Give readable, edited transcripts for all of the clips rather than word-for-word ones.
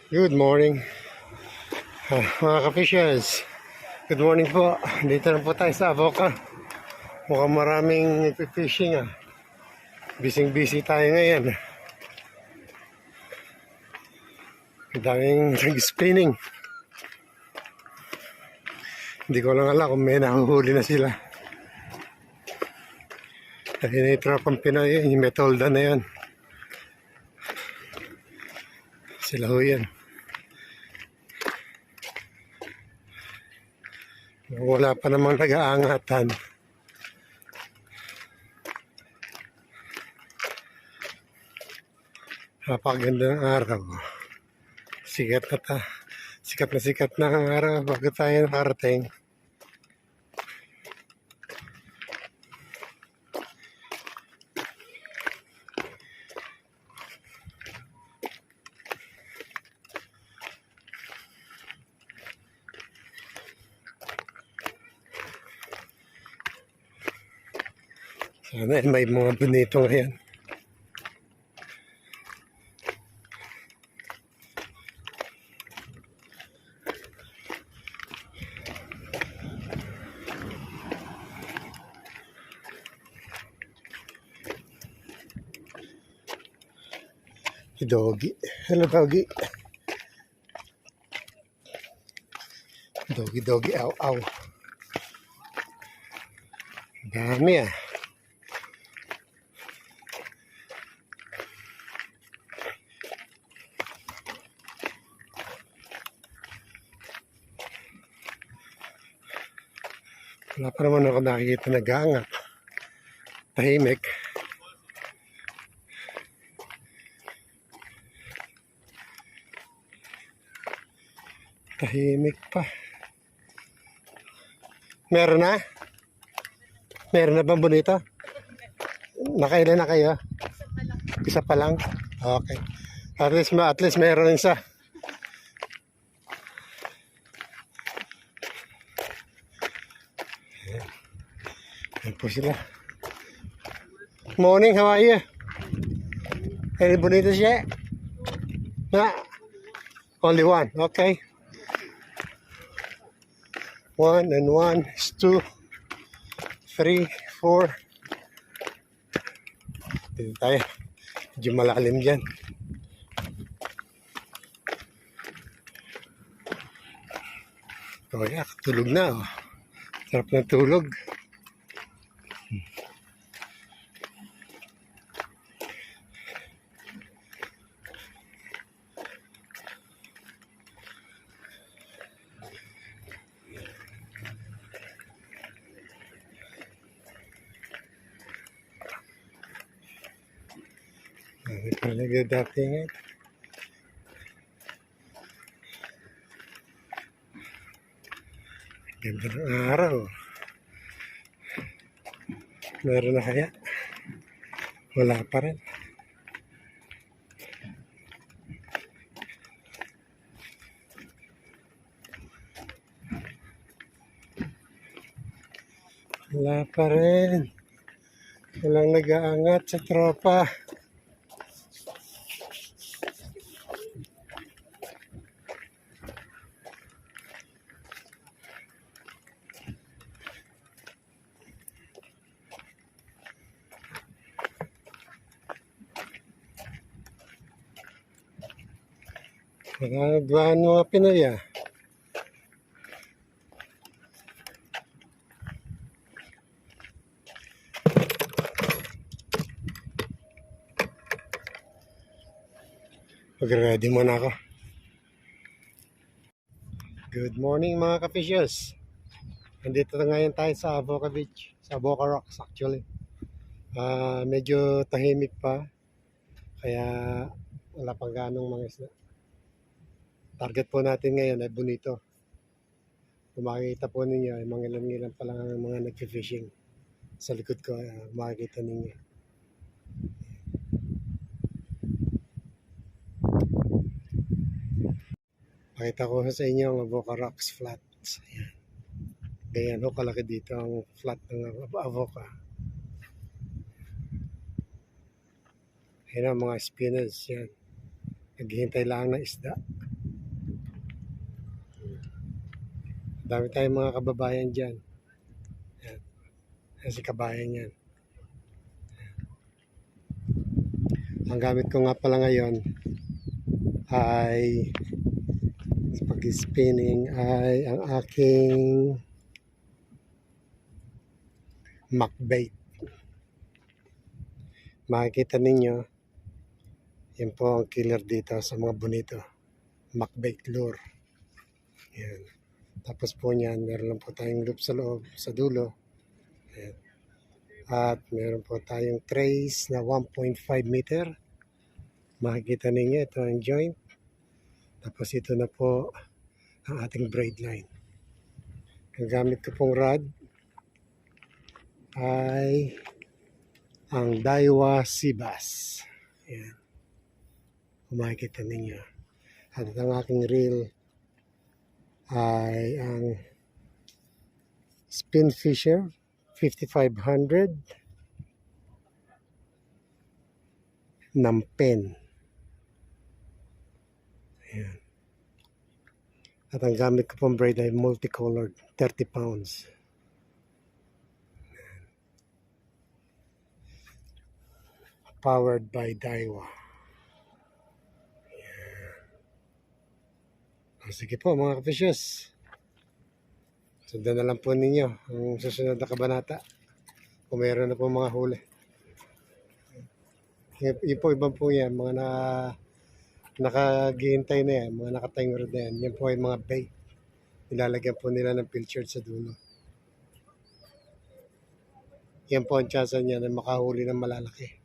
Good morning, mga ka-fishers. Good morning po. Dito na po tayo sa Avoca. Mukhang maraming fishing. Busy tayo ngayon. Ang daming nag-spinning. Hindi ko lang alam kung may nahuhuli na sila. Dahil na tropang Pinoy, yung metolda na yan. Sila ho yan. Wala pa namang nag-aangatan. Napakaganda ng araw. Sikat na ang araw bago tayo nakarating. Sana may mga bonito ngayon. Doggy. Hello, doggy. Doggy, ow. Dami Wala pa naman ako nakikita nag-aangat. Tahimik. Tahimik pa. Meron na? Meron na bang bonito? Nakailan na kayo? Isa pa lang? Okay. At least meron isa. Yan po sila. Morning, how are you? Any bonitos yet? Nah. Only one, okay. 1 and 1 is 2, 3, 4. Dito tayo. Medyo malalim dyan. Tulog na. Sarap ng tulog. Ini talaga dating ganda ng araw. Meron na kaya? Wala pa rin. Wala pa rin. Walang nag-aangat sa tropa. Nagagawa ng mga Pinoy Mag-ready muna ako. Good morning mga ka-fishers. Nandito na ngayon tayo sa Avoca Beach. Sa Avoca Rocks actually. Medyo tahimik pa. Kaya wala pang ganong mga isla. Target po natin ngayon ay bonito. Kung makikita po ninyo ay mga ilan pa lang ang mga nag-fishing. Sa likod ko makikita ninyo. Pakita ko sa inyo ang Avoca Rocks Flats. Ayan. Ganyan ho kalaki dito ang flat ng Avoca. Ayan ang mga spinners yan. Naghihintay lang ng isda. Dami tayong mga kababayan dyan. Yan. Yan si kabayan yan. Ang gamit ko nga pala ngayon ay pag-spinning ay ang aking McBait. Makikita ninyo, yan po ang killer dito sa mga bonito. McBait lure. Yan. Tapos po niyan, meron lang po tayong loop sa loob, sa dulo. Yan. At meron po tayong trace na 1.5 meter. Makikita ninyo, ito ang joint. Tapos ito na po ang ating braid line. Ang gamit ko pong rod ay ang Daiwa Seabass. Yan. Kung makikita ninyo. At ang aking reel ay ang Spin Fisher 5500 ng pen. Ayan. At ang gamit ko pong braid ay multicolored 30 pounds. Ayan. Powered by Daiwa. Sige po mga ka-fishes. Sundan na lang po ninyo ang susunod na kabanata. Kung meron na po mga huli. Yung po ibang po yan, mga nakagihintay na yan, mga nakatimer na yan. Yan po ay mga bait. Nilalagyan po nila ng pilchard sa dulo. Yan po ang tsansa niya na makahuli ng malalaki.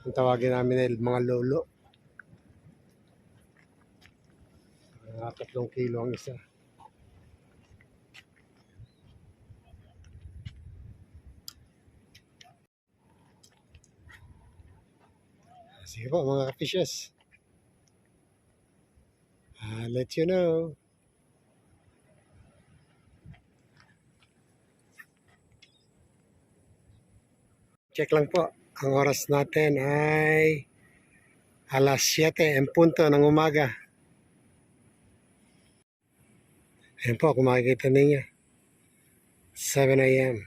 Ang tawagin namin ay mga lolo. Mga 3 kilo ang isa. Sige po mga ka-fishes. I'll let you know. Check lang po. Ang oras natin ay alas 7 en punto ng umaga. Ayan po, kung makikita ninyo. 7 a.m.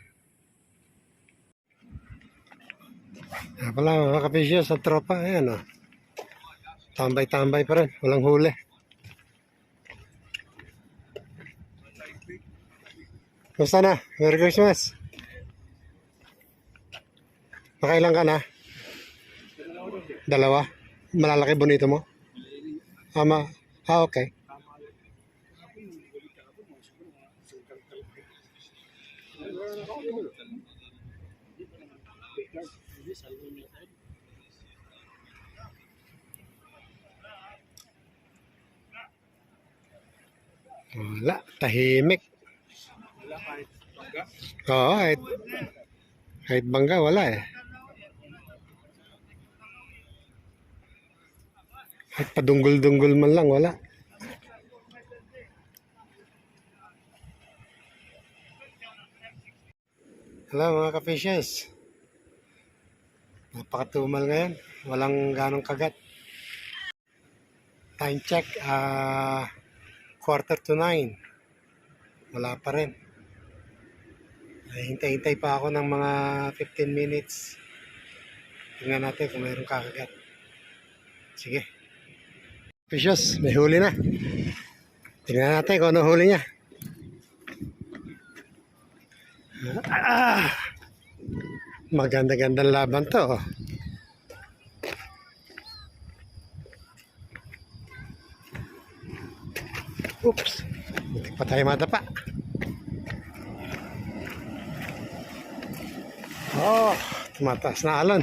Pala mga ka-fishes sa tropa. Ayan o. Tambay-tambay pa rin. Walang huli. Gusto na? Merry Christmas. Nakailan ka na? 2? Malalaki bonito mo? Okay. Wala, tahimik. Oo, kahit bangga, wala eh. Kahit padunggol-dunggol man lang, wala. Hello mga ka-fishes. Napakatumal ngayon. Walang ganong kagat. Time check, 8:45. Wala pa rin. Hintay-hintay pa ako ng mga 15 minutes. Tingnan natin kung mayroong kakagat. Sige. Fishes, may huli na. Tingnan natin kung ano huli niya. Maganda-gandang laban to. Oops. Hindi pa tayo madapa. Tumataas na alon.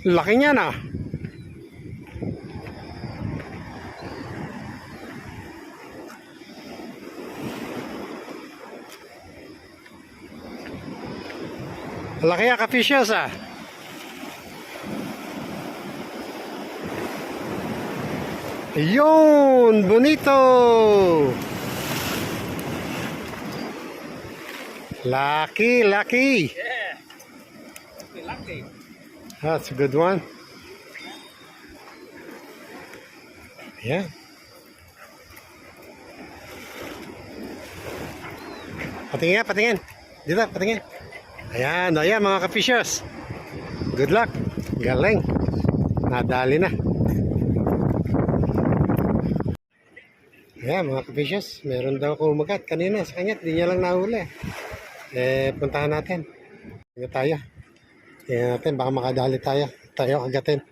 Laki niya na. Laki ya ka-fishes ah. Yun, bonito. Lucky. Yeah. Lucky. That's a good one. Yeah. Patingin nga, patingin. Dito, patingin. Ayan, ayan mga ka-fishers. Good luck. Galing. Nadali na. Ayan mga ka-fishers. Meron daw kumagat kanina sa kanya. Hindi niya lang nahuli. Puntahan natin. Tingnan tayo. Tingnan natin, baka makadali tayo. Tayo agatin.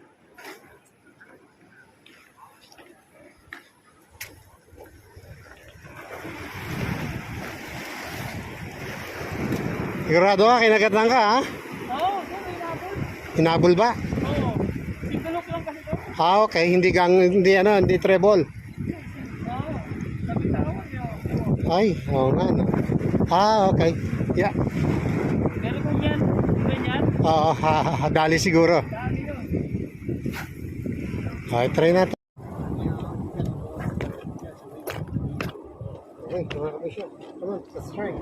Sigurado ka, kinagatnan ka ha? Oo, hinabol. Hinabol ba? Oo. Sigulok lang kasi to. Okay, hindi treble. Oo. Sabi tawag niyo. Ay, oo nga no. Okay. Yeah. Meron ko yan. Ganyan. Oo, dali siguro. Dami yun. Okay, try natin. Okay, mga kabisyo. Come on, let's try.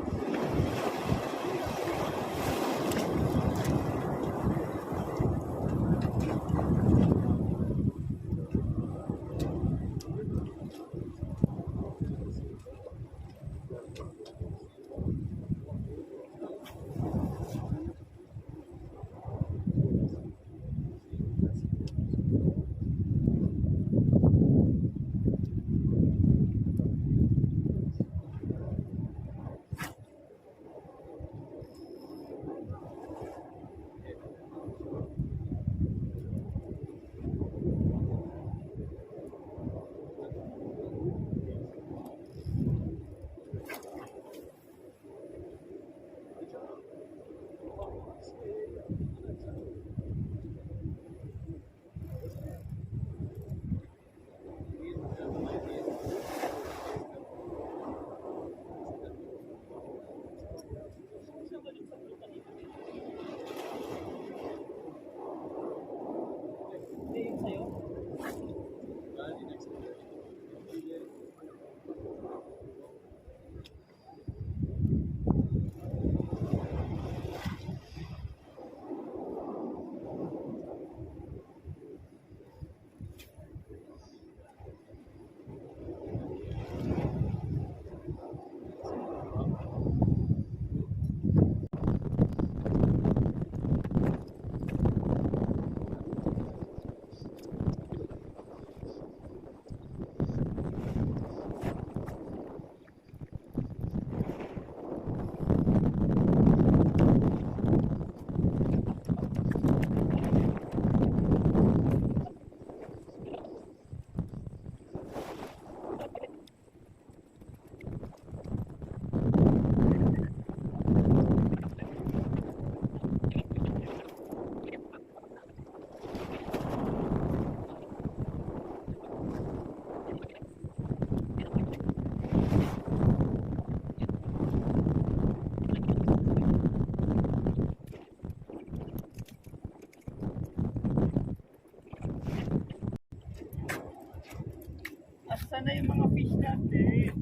Asa na yung mga fish natin?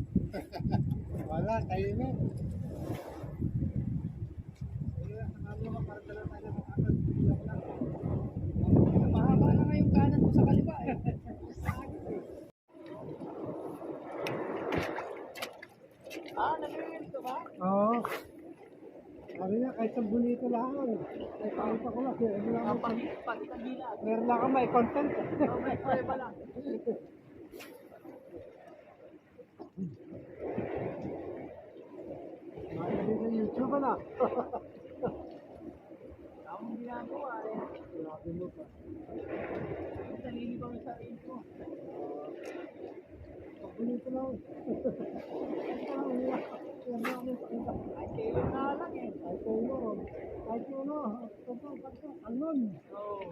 Wala, tayo na. Mahaba na nga yung kanan ko sa kaliwa eh. Nag-reel ka ba? Oo. Sabi nga, kahit sa bonito lang. Ay, pakita ko lang. Pati ang dila. Meron lang ka may content. May prueba lang. Makikita sa YouTube na. Ang ginagawa eh. Grabe mo pa. Sarili ko sa reel ko. Sa bonito lang. Ay, kayo na lang eh. Ay, tulong. Ay, tulong. Alon. Oo.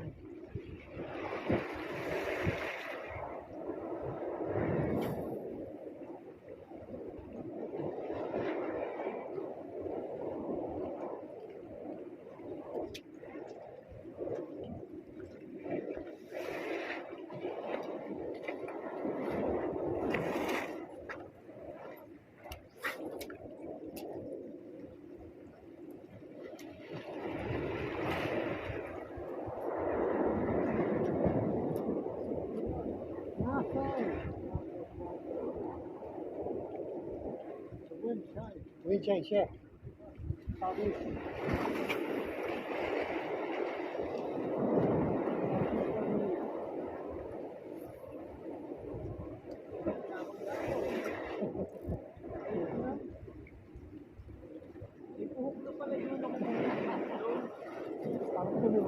Wind change, yeah. Southeast. Ipuhok na pala yun ako. Ang puno.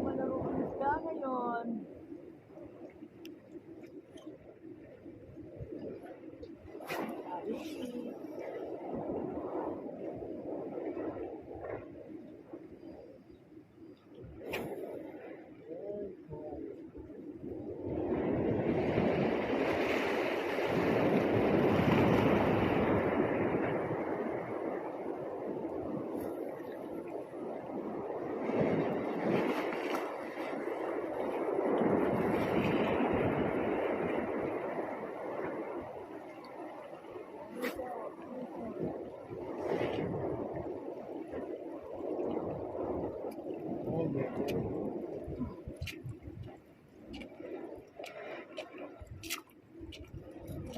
Malaro ang isda ngayon.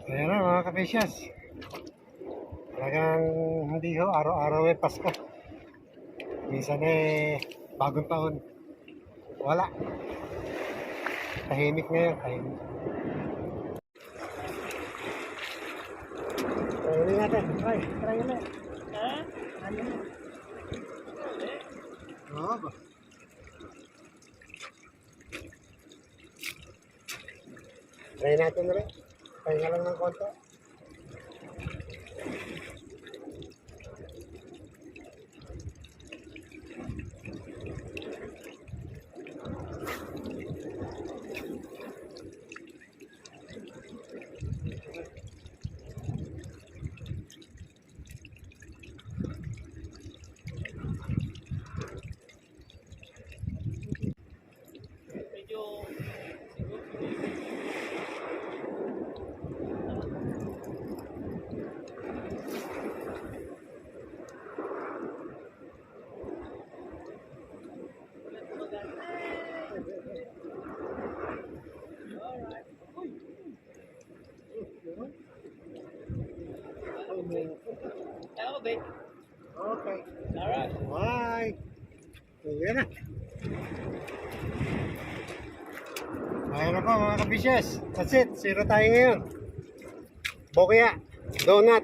Ayan na mga kapesiyas. Talagang hindi ho, araw-araw eh Pasko. Minsan eh, bagong taon. Wala. Tahimik ngayon, tahimik. Try natin, try ulit. Ha? Try ulit. Oo ba? Try natin ulit. Pahinga lang ng konti. Medyo Ako, babe. Okay. Alright. Bye. Uwi na. Ayun na po mga kabisnes. That's it. Zero tayo ngayon. Bokya. Donut.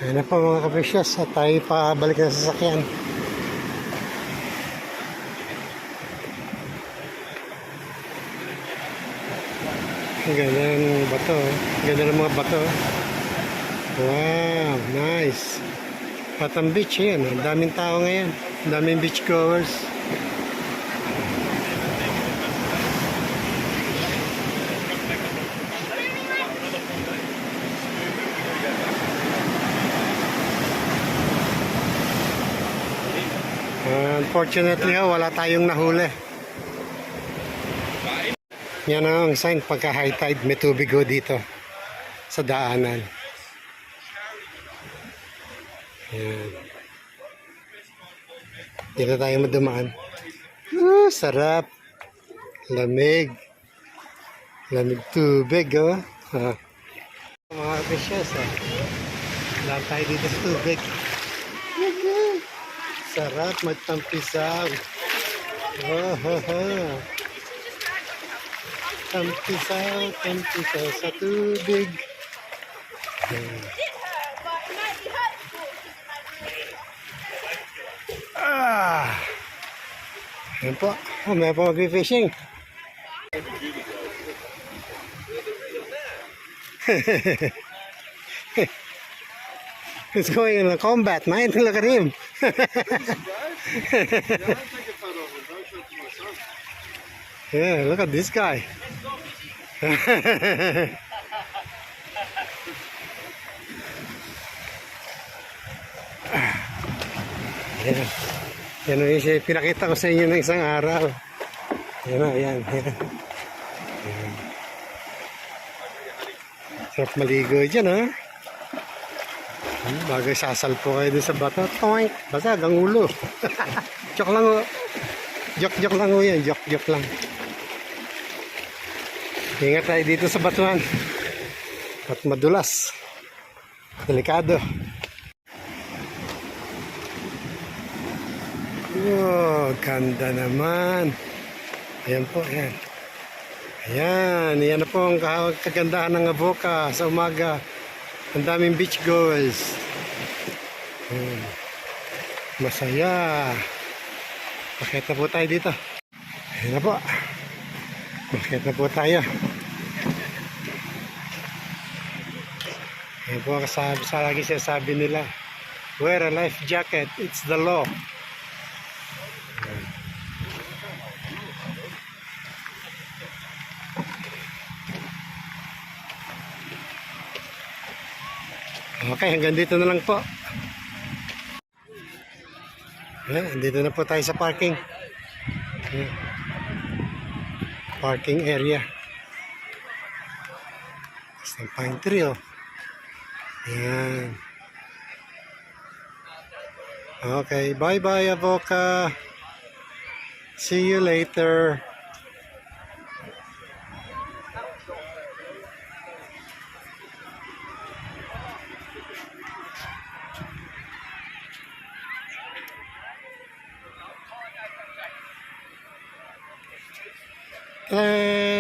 Ayun na po mga kabisnes. At tayo pa balik na sa sasakyan. Ang ganda ng bato. Ang ganda ng mga bato. Wow, nice. Patang beach yan. Ang daming tao ngayon. Ang daming beach goers. Unfortunately, wala tayong nahuli. Yan ang sign pagka high tide, may tubig ho dito sa daanan. Yan. Dito tayo madumaan. Sarap. Lamig. Lamig tubig, oh. Mga fishes, Lang tayo dito sa tubig. Sarap magtampisaw. Tampisaw sa tubig. Ayan po. May po mag-fishing. He's going in a combat, man. Look at him. Yeah, look at this guy. Ayan. Yan o yung pinakita ko sa inyo ng isang araw. Ayan o, ayan. Ayan. Ayan. Sarap maligo dyan, ha? Bago sasalpo kayo dun sa bato. Toink! Basag ang ulo. Joke lang o. Joke lang o yan. Joke lang. Ingat tayo dito sa batuan. At madulas. Delikado. Oh, ganda naman. Ayan po, ayan. Ayan, yan na po ang kagandahan ng Avoca sa umaga. Ang daming beach goers. Masaya. Makita po tayo dito. Ayan na po. Makita po tayo. Ayan po ang lagi sinasabi nila. Wear a life jacket. It's the law. Okay, hanggang dito na lang po. Ayan, dito na po tayo sa parking. Ayan. Parking area. Isang pine tree, oh. Ayan. Okay, bye-bye, Avoca. See you later.